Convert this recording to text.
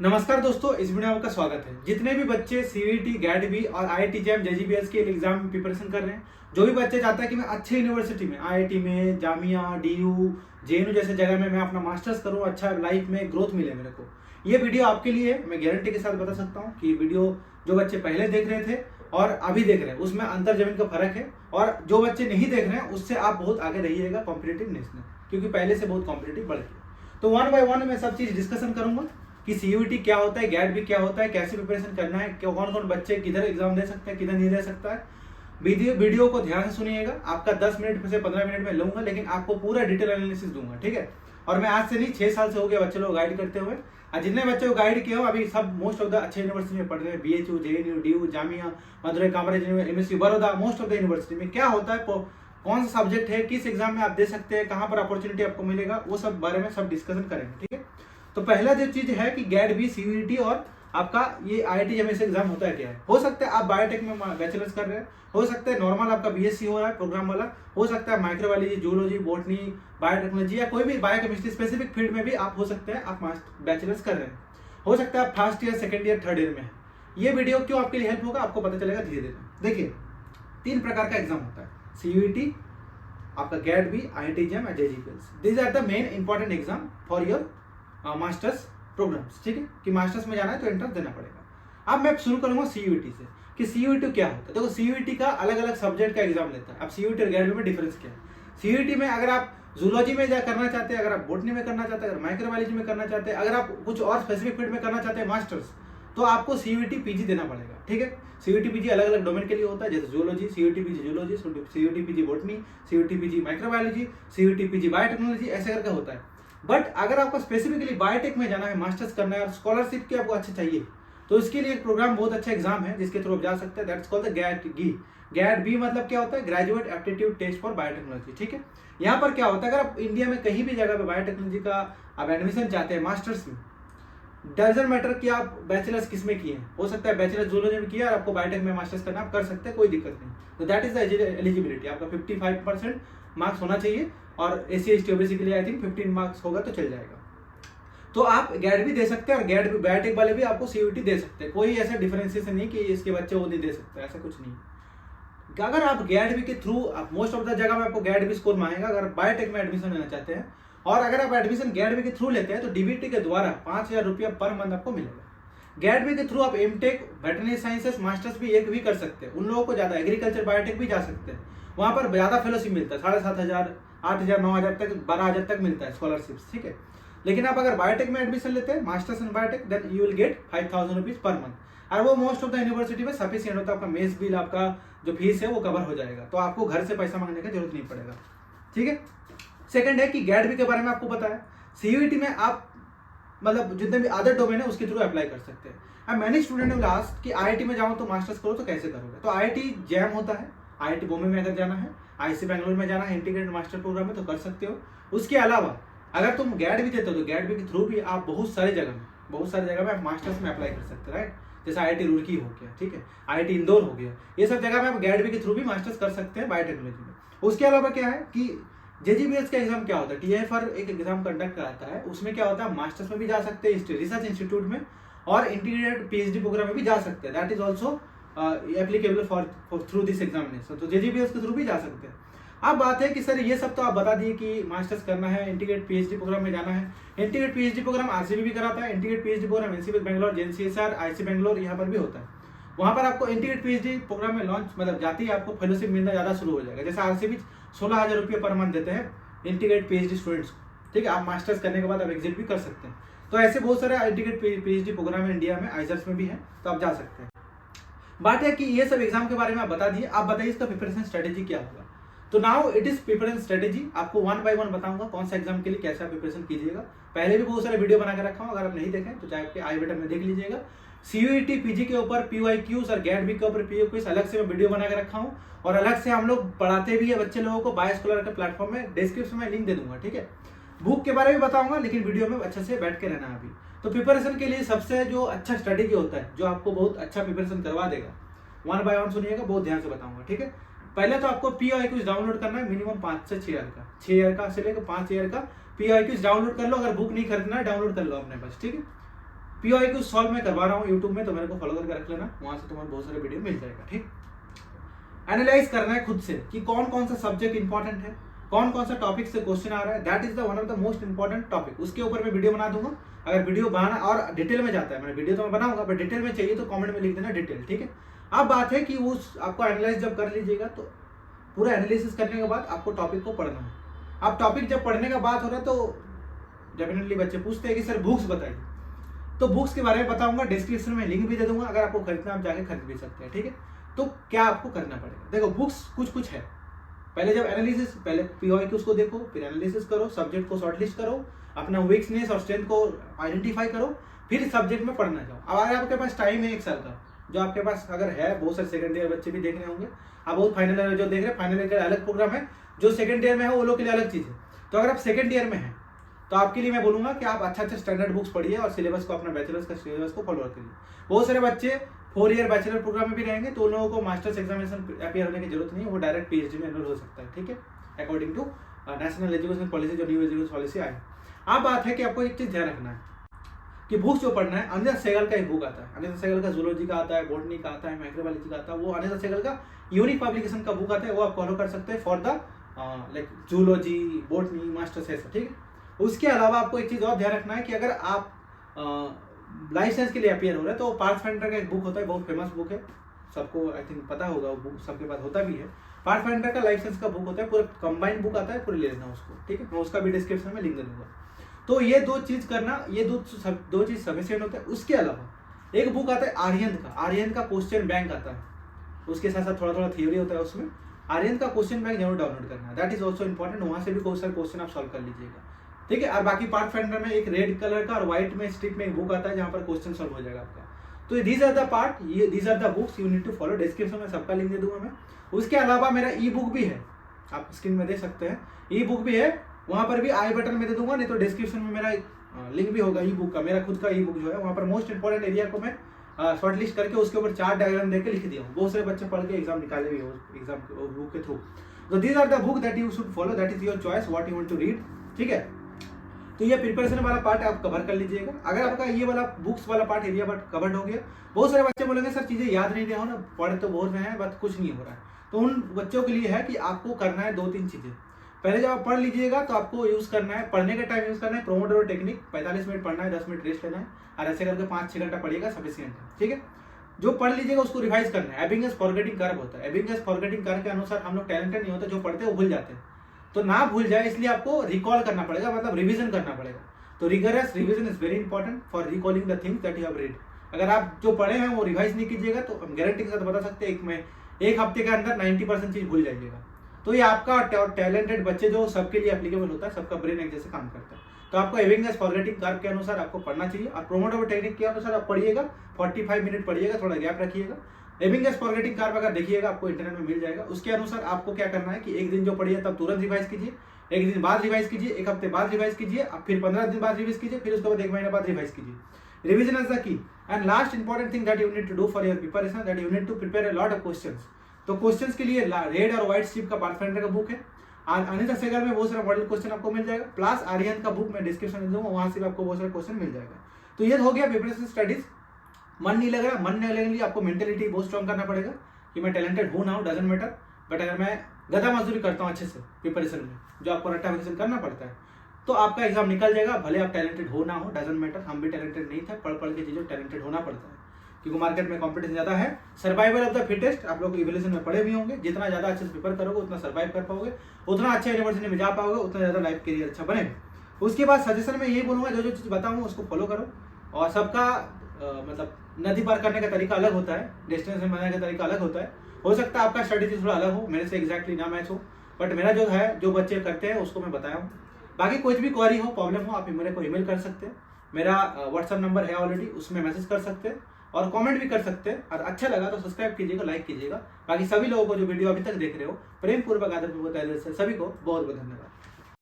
नमस्कार दोस्तों, इस वीडियो में आपका स्वागत है। जितने भी बच्चे सीईटी, गैट-बी और आईआईटी जैम जेजीबीएस के एग्जाम में प्रिपरेशन कर रहे हैं, जो भी बच्चे चाहता है कि मैं अच्छे यूनिवर्सिटी में आईआईटी में, जामिया, डीयू, जेएनयू जैसे जगह में मैं अपना मास्टर्स करूं, अच्छा लाइफ में ग्रोथ मिले मेरे को, ये वीडियो आपके लिए है। मैं गारंटी के साथ बता सकता हूँ कि वीडियो जो बच्चे पहले देख रहे थे और अभी देख रहे हैं उसमें अंतर जमीन का फर्क है। और जो बच्चे नहीं देख रहे हैं उससे आप बहुत आगे रहिएगा कॉम्पिटिटिवनेस में, क्योंकि पहले से बहुत कॉम्पिटिटिव बढ़ गया। तो वन बाय वन मैं सब चीज डिस्कशन करूंगा कि सीयूटी क्या होता है, गैट भी क्या होता है, कैसे प्रिपरेशन करना है, कौन कौन बच्चे किधर एग्जाम दे सकते हैं, किधर नहीं दे सकता है। वीडियो को ध्यान से सुनिएगा। आपका 10 मिनट से 15 मिनट में लूंगा, लेकिन आपको पूरा डिटेल एनालिसिस दूंगा, ठीक है। और मैं आज से नहीं, 6 साल से हो गया बच्चे लोग गाइड करते हुए। और जितने बच्चे को गाइड किए हो अभी सब मोस्ट ऑफ द अच्छे यूनिवर्सिटी में पढ़ रहे हैं, BHU, JNU, DU, Jamia, Madurai Kamaraj, MSU Baroda, most of the university में क्या होता है, कौन सा सब्जेक्ट है, किस एग्जाम में आप दे सकते हैं, कहाँ पर अपॉर्चुनिटी आपको मिलेगा, वो सब बारे में सब डिस्कशन करेंगे, ठीक है। तो पहला जो चीज है कि गैट बी, सीयूटी और आपका ये आईआईटी जेईई एग्जाम होता है क्या है। हो सकता है आप बायोटेक में बैचलर्स कर रहे हैं, हो सकता है नॉर्मल आपका बीएससी हो रहा है प्रोग्राम वाला, हो सकता है माइक्रोबायोलॉजी, जूलॉजी, बॉटनी, बायोटेक्नोलॉजी या कोई भी बायोकेमिस्ट्री स्पेसिफिक फील्ड में भी आप हो सकते हैं आप बैचलर्स कर रहे हैं। हो सकता है आप first year, second year, third year में है। ये वीडियो क्यों आपके लिए हेल्प होगा आपको पता चलेगा धीरे धीरे। देखिए, 3 प्रकार का एग्जाम होता है, सीयूटी, आपका GAT B, IIT JEE, JGPS. This are the main important exam for your masters programs, ठीक है, कि मास्टर्स में जाना है तो एंट्रेंस देना पड़ेगा। अब मैं शुरू करूंगा सीयूटी से कि सीयूटी क्या होता है। देखो, सीयूटी का अलग अलग सब्जेक्ट का एग्जाम लेता है। अब सीयूटी और गैट में डिफरेंस क्या है। सीयूटी में अगर आप जूलॉजी में करना चाहते हैं, अगर आप बॉटनी में करना चाहते हैं, अगर माइक्रोबायोलॉजी में करना चाहते हैं, अगर आप कुछ और स्पेसिफिक फील्ड में करना चाहते हैं मास्टर्स, तो आपको सीयूटी पीजी देना पड़ेगा, ठीक है। सीयूटी पीजी अलग अलग डोमेन के लिए होता है, जैसे zoology, CUET PG zoology, CUET PG botany, CUET PG microbiology, CUET PG biotechnology, ऐसे करके होता है। बट अगर आपको स्पेसिफिकली बायोटेक में जाना है, मास्टर्स करना है और स्कॉलरशिप की आपको अच्छी चाहिए, तो इसके लिए एक प्रोग्राम बहुत अच्छा एग्जाम है जिसके थ्रू आप जा सकते हैं। That's called the GAT B. GAT B मतलब क्या होता है, graduate aptitude test for biotechnology, ठीक है। यहाँ पर क्या होता है, अगर आप इंडिया में कहीं भी जगह पे बायोटेक्नोलॉजी का आप एडमिशन चाहते हैं मास्टर्स में, डजंट मैटर कि आप बैचलर्स किस में किए हैं, हो सकता है बैचलर्स जूलॉजी में किया और आपको बायोटेक में मास्टर्स करना, आप कर सकते हैं, कोई दिक्कत नहीं। तो दैट इज द एलिजिबिलिटी। आपका 55% मार्क्स होना चाहिए और एससी एसटी ओबीसी के लिए आई थिंक 15 मार्क्स होगा तो चल जाएगा। तो आप गैट भी दे सकते हैं और गैट भी बायोटेक वाले भी आपको सीयूटी दे सकते हैं। कोई ऐसा डिफरेंशिएशन नहीं कि इसके बच्चे वो नहीं दे सकते, ऐसा कुछ नहीं। अगर आप गैट बी के थ्रू, आप मोस्ट ऑफ द जगह में आपको गैट बी स्कोर मांगेगा अगर बायोटेक में एडमिशन लेना चाहते हैं। और अगर आप एडमिशन गैट बी के थ्रू लेते हैं तो डीबीटी के द्वारा 5,000 रुपया पर मंथ आपको मिलेगा। गैट बी के थ्रू आप एमटेक, वेटरनरी साइंसेस, मास्टर्स भी एक भी कर सकते हैं। उन लोगों को ज्यादा, एग्रीकल्चर, बायोटेक भी जा सकते हैं, वहां पर ज्यादा फेलोशिप मिलता है, 7,500, 8,000, 9,000 तक, 12,000 तक मिलता है स्कॉलरशिप, ठीक है। लेकिन आप अगर बायोटेक में एडमिशन लेते हैं, master's in biotech, then you will get 5,000 rupees per month. और वो मोस्ट ऑफ द यूनिवर्सिटी में सफिशिएंट होता है, आपका मेस बिल, आपका जो फीस है वो कवर हो जाएगा, तो आपको घर से पैसा मांगने की जरूरत नहीं पड़ेगा, ठीक है। सेकंड है कि गैट बी के बारे में आपको पता है, सीयूटी में आप मतलब जितने भी अदर डोमेन है उसके थ्रू अप्लाई कर सकते हैं। अब मैंने स्टूडेंट ने लास्ट कि आईआईटी में जाऊं तो मास्टर्स करो तो कैसे करोगे, तो आईआईटी जैम होता है, आईआईटी बॉम्बे में अगर जाना है, आईआईसी बेंगलुरु में जाना है इंटीग्रेटेड मास्टर प्रोग्राम में, तो कर सकते हो। उसके अलावा अगर तुम गैट भी देते हो तो गैट बी के थ्रू भी आप बहुत सारी जगह में आप मास्टर्स में अप्लाई कर सकते हैं, राइट। जैसे आईआईटी रुड़की हो गया, ठीक है, आईआईटी इंदौर हो गया, ये सब जगह में आप गैट बी के थ्रू भी मास्टर्स कर सकते हैं बायोटेक्नोलॉजी में। उसके अलावा क्या है कि जेजीबीएस का एग्जाम क्या होता है, टीआईएफआर एक एग्जाम कंडक्ट कराता है, उसमें क्या होता है मास्टर्स में भी जा सकते हैं, रिसर्च इंस्टीट्यूट में, और इंटीग्रेटेड पीएचडी प्रोग्राम में भी जा सकते हैं। That is also applicable for through this examination, तो जेजीबीएस के थ्रू भी जा सकते हैं। अब बात है कि सर ये सब तो आप बता दिए कि मास्टर्स करना है, इंटीग्रेटेड पीएचडी प्रोग्राम में जाना है। इंटीग्रेटेड पीएचडी प्रोग्राम आरसीबी भी कराता है, integrated PhD program NCB Bangalore, JNCSR, IC Bangalore यहाँ पर भी होता है। वहां पर आपको इंटीग्रेटेड पीएचडी प्रोग्राम में लॉन्च मतलब जाते ही आपको फेलोशिप मिलना ज्यादा शुरू हो जाएगा। जैसे आरसीबी 16,000 रुपये पर मंथ देते हैं इंटीग्रेटेड पीएचडी स्टूडेंट्स को, ठीक है। आप मास्टर्स करने के बाद आप एग्जिट भी कर सकते हैं। तो ऐसे बहुत सारे इंटीग्रेटेड पीएचडी प्रोग्राम है इंडिया में, आइजर्स में भी है, तो आप जा सकते हैं। बात है कि ये सब एग्जाम के बारे में आप बता दिए, आप बताइए इसका प्रिपरेशन स्ट्रेटेजी क्या होगा। तो now it is preparation strategy. आपको 1 बाय 1 बताऊंगा कौन सा एग्जाम के लिए कैसा प्रिपरेशन कीजिएगा। पहले भी बहुत सारे वीडियो बना के रखा हूं, अगर आप नहीं देखें तो चाहे आई बटन में देख लीजिएगा। सीयूईटी पीजी के ऊपर पीवाईक्यूज और गैट बी के ऊपर पीओक्यूज अलग से मैं वीडियो बना के रखा हूं, और अलग से हम लोग पढ़ाते भी है बच्चे लोगों को बायोस्कॉलर के प्लेटफॉर्म में, डिस्क्रिप्शन में लिंक दे दूंगा, ठीक है। बुक के बारे में बताऊंगा, लेकिन वीडियो में अच्छे से बैठ के रहना अभी। तो प्रिपरेशन के लिए सबसे जो अच्छा स्ट्रेटेजी होता है, जो आपको बहुत अच्छा प्रिपरेशन करवा देगा, 1 बाय 1 सुनिएगा, बहुत ध्यान से बताऊंगा, ठीक है। पहले तो आपको पीआईक्यूज डाउनलोड करना है, मिनिमम 5 से 6 ईयर का, 6 ईयर का से लेकर 5 ईयर का पीआईक्यूज डाउनलोड कर लो। अगर बुक नहीं खरीदना है डाउनलोड कर लो अपने पास, ठीक है। PYQ सॉल्व मैं करवा रहा हूँ यूट्यूब में, तो मेरे को फॉलो करके रख लेना, वहां से तुम्हें बहुत सारे वीडियो मिल जाएगा। ठीक, एनालाइज करना है खुद से कि कौन कौन सा सब्जेक्ट इंपॉर्टेंट है, कौन कौन सा टॉपिक से क्वेश्चन आ रहा है, that is the one of the most important topic. उसके ऊपर मैं वीडियो बना दूंगा। अगर वीडियो बनाना और डिटेल में जाता है, मैंने वीडियो तो मैं बनाऊंगा, बट डिटेल में चाहिए तो कमेंट में लिख देना डिटेल। ठीक है, अब बात है कि उस आपको एनालाइज जब कर लीजिएगा तो पूरा एनालिसिस करने के बाद आपको टॉपिक को पढ़ना है। अब टॉपिक जब पढ़ने का बात हो रहा है तो डेफिनेटली बच्चे पूछते हैं कि सर बुक्स बताइए, तो बुक्स के बारे में बताऊंगा, डिस्क्रिप्शन में लिंक भी दे दूंगा, अगर आपको खरीदना आप जाके खरीद भी सकते हैं। ठीक है, तो क्या आपको करना पड़ेगा, देखो बुक्स कुछ कुछ है। पहले जब एनालिसिस, पहले PYQs को देखो, फिर एनालिसिस करो, सब्जेक्ट को शॉर्टलिस्ट करो, अपना वीकनेस और स्ट्रेंथ को आइडेंटिफाई करो, फिर सब्जेक्ट में पढ़ना जाओ। अब अगर आपके पास टाइम है 1 साल का, जो आपके पास अगर है, बहुत सारे सेकंड ईयर बच्चे भी देख रहे होंगे, आप बहुत फाइनल ईयर जो देख रहे हैं, फाइनल ईयर का अलग प्रोग्राम है, जो सेकंड ईयर में है वो लोग के लिए अलग चीज़ है। तो अगर आप सेकंड ईयर में हैं तो आपके लिए मैं बोलूंगा कि आप अच्छा स्टैंडर्ड बुक्स पढ़िए और सिलेबस को, अपना बैचलर्स का सिलेबस को फॉलो करिए। बहुत सारे बच्चे 4 ईयर बैचलर प्रोग्राम में भी रहेंगे, तो उन लोगों को मास्टर्स एग्जामिनेशन अपियर होने की जरूरत नहीं है, वो डायरेक्ट PhD में एनरोल हो सकता है। ठीक है, according to national education policy, जो न्यू एजुकेशन पॉलिसी आई। अब बात है कि आपको एक चीज ध्यान रखना है कि बुक्स जो पढ़ना है, अनिता सहगल का एक बुक आता है, अनिता सहगल का जूलॉजी का आता है, बॉटनी का आता है, माइक्रोबायोलॉजी का आता है, वो अनिता सहगल का यूनिक पब्लिकेशन का बुक आता है, वो आप फॉलो कर सकते हैं for the like zoology, botany, masters ऐसा। ठीक है, उसके अलावा आपको एक चीज और ध्यान रखना है कि अगर आप लाइसेंस के लिए अपियर हो रहे हैं तो पाथफाइंडर का एक बुक होता है, बहुत फेमस बुक है, सबको आई थिंक पता होगा, वो बुक सबके पास होता भी है। पाथफाइंडर का लाइसेंस का बुक होता है, पूरा कंबाइंड बुक आता है, पूरे ले लेना उसको। ठीक है, मैं उसका भी डिस्क्रिप्शन में लिंक दे दूंगा। तो ये 2 चीज करना, ये दो चीज सफिशिएंट होता है। उसके अलावा एक बुक आता है आर्यन का, आर्यन का क्वेश्चन बैंक आता है, उसके साथ साथ थोड़ा थोड़ा थियोरी होता है उसमें। आर्यन का क्वेश्चन बैंक जरूर डाउनलोड करना है, दैट इज ऑल्सो इंपॉर्टेंट, वहां से भी बहुत सारे क्वेश्चन आप सॉल्व कर लीजिएगा। ठीक है, और बाकी पाथफाइंडर में एक रेड कलर का और व्हाइट में स्ट्रिप में एक बुक आता है, जहां पर क्वेश्चन सॉल्व हो जाएगा आपका। तो दीज आर द पार्ट, ये these are the books you need to follow. Description में सबका लिंक दे दूंगा मैं। उसके अलावा मेरा ई बुक भी है, आप स्क्रीन में देख सकते हैं, ई बुक भी है, वहां पर भी आई बटन में दे दूंगा, नहीं तो डिस्क्रिप्शन में मेरा लिंक भी होगा ई बुक का। मेरा खुद का ई बुक जो है, वहां पर मोस्ट इंपॉर्टेंट एरिया को मैं शॉर्टलिस्ट करके उसके ऊपर 4 डायग्राम देकर लिख दिया हूँ। बहुत सारे बच्चे पढ़ के एग्जाम निकाले भी हो एग्जाम बुक के थ्रू। तो these are the book that you should follow, that is your choice what you want to read. ठीक है, तो ये प्रिपरेशन वाला पार्ट आप कवर कर लीजिएगा। अगर आपका ये वाला बुक्स वाला पार्ट एरिया कवर्ड हो गया, बहुत सारे बच्चे बोलेंगे सर चीजें याद नहीं रहे हो ना, पढ़ तो बोल रहे हैं बट कुछ नहीं हो रहा है, तो उन बच्चों के लिए है कि आपको करना है 2-3 चीजें। पहले जब आप पढ़ लीजिएगा तो आपको यूज करना है, पढ़ने के टाइम यूज करना है पोमोडोरो टेक्निक, 45 मिनट पढ़ना है, 10 मिनट रेस्ट लेना है, और ऐसे करके 5-6 घंटा पढ़िएगा, सफिशिएंट है। ठीक है, जो पढ़ लीजिएगा उसको रिवाइज करना है। एबिंगस फॉरगेटिंग कर्व होता है, एबिंगस फॉरगेटिंग कर्व के अनुसार हम लोग टैलेंटेड नहीं होते, जो पढ़ते हैं वो भूल जाते हैं, तो ना भूल जाए इसलिए आपको रिकॉल करना पड़ेगा, मतलब रिविजन करना पड़ेगा। तो rigorous revision is very important for recalling the things that you have read. अगर आप जो पढ़े हैं वो रिवाइज नहीं कीजिएगा तो हम गारंटी के साथ बता सकते हैं एक हफ्ते के अंदर 90% चीज भूल जाइएगा। तो ये आपका टैलेंटेड बच्चे जो सबके लिए एप्लीकेबल होता है, सबका ब्रेन एक जैसे काम करता है। तो आपको एबिंगस फॉरगेटिंग कर्व के अनुसार आपको पढ़ना चाहिए, और पोमोडोरो टेक्निक के अनुसार आप पढ़िएगा, 45 मिनट पढ़िएगा, थोड़ा गैप रखिएगा। एबिंगस फॉरगेटिंग कर्व अगर देखिएगा आपको इंटरनेट में मिल जाएगा। उसके अनुसार आपको क्या करना है कि एक दिन जो पढ़िए तब तुरंत रिवाइज कीजिए, एक दिन बाद रिवाइज कीजिए, एक हफ्ते बाद रिवाइज कीजिए, अब फिर 15 दिन बाद रिवाइज कीजिए, फिर उसके बाद 1 महीने बाद रिवाइज कीजिए। Revision is the key and last important thing that you need to do for your preparation, that you need to prepare a lot of questions. तो क्वेश्चंस के लिए रेड और व्हाइट स्ट्रिप का पाथफाइंडर का book है, अनिता सहगल में बहुत सारा मॉडल क्वेश्चन आपको मिल जाएगा, प्लस आर्यन का बुक मैं डिस्क्रिप्शन में दूंगा, वहां से भी आपको बहुत सारे क्वेश्चन मिल जाएगा। तो ये हो गया प्रिपरेशन स्टडीज। मन नहीं लग रहा, मन नहीं लगने के लिए आपको मेंटेलिटी बहुत स्ट्रॉन्ग करना पड़ेगा कि मैं टैलेंटेड हूँ ना हूँ डजंट मैटर, बट अगर मैं गधा मजदूरी करता हूँ अच्छे से प्रिपरेशन में, जो आपको रट्टा वैक्सीन करना पड़ता है, तो आपका एग्जाम निकल जाएगा। भले आप टैलेंटेड हो ना हो, डजंट मैटर, हम भी टैलेंटेड नहीं थे, पढ़ के चीज़ों टैलेंटेड होना पड़ता है, क्योंकि मार्केट में कॉम्पिटिशन ज़्यादा है। सर्वाइवल ऑफ द फिटेस्ट, आप लोग इवोल्यूशन में पढ़े भी होंगे, जितना ज़्यादा अच्छे से प्रिपेयर करोगे उतना सर्वाइव कर पाओगे, उतना अच्छा यूनिवर्सिटी में जा पाओगे, उतना ज़्यादा लाइफ करियर अच्छा बनेगा। उसके बाद सजेशन में यही बोलूँगा, जो चीज़ बताऊँगा उसको फॉलो करो, और सबका मतलब नदी पार करने का तरीका अलग होता है, डेस्टिनेशन बनाने का तरीका अलग होता है। हो सकता है आपका स्ट्रेटेजी थोड़ा अलग हो, मेरे से एग्जैक्टली ना मैच हो, बट मेरा जो है, जो बच्चे करते हैं उसको मैं बताया हूँ। बाकी कुछ भी क्वेरी हो, प्रॉब्लम हो, आप मेरे को ईमेल कर सकते हैं, मेरा व्हाट्सअप नंबर है ऑलरेडी, उसमें मैसेज कर सकते हैं और कमेंट भी कर सकते हैं। और अच्छा लगा तो सब्सक्राइब कीजिएगा, लाइक कीजिएगा। बाकी सभी लोगों को जो वीडियो अभी तक देख रहे हो, प्रेम पूर्वक आदर पूर्वक सभी को बहुत बहुत धन्यवाद।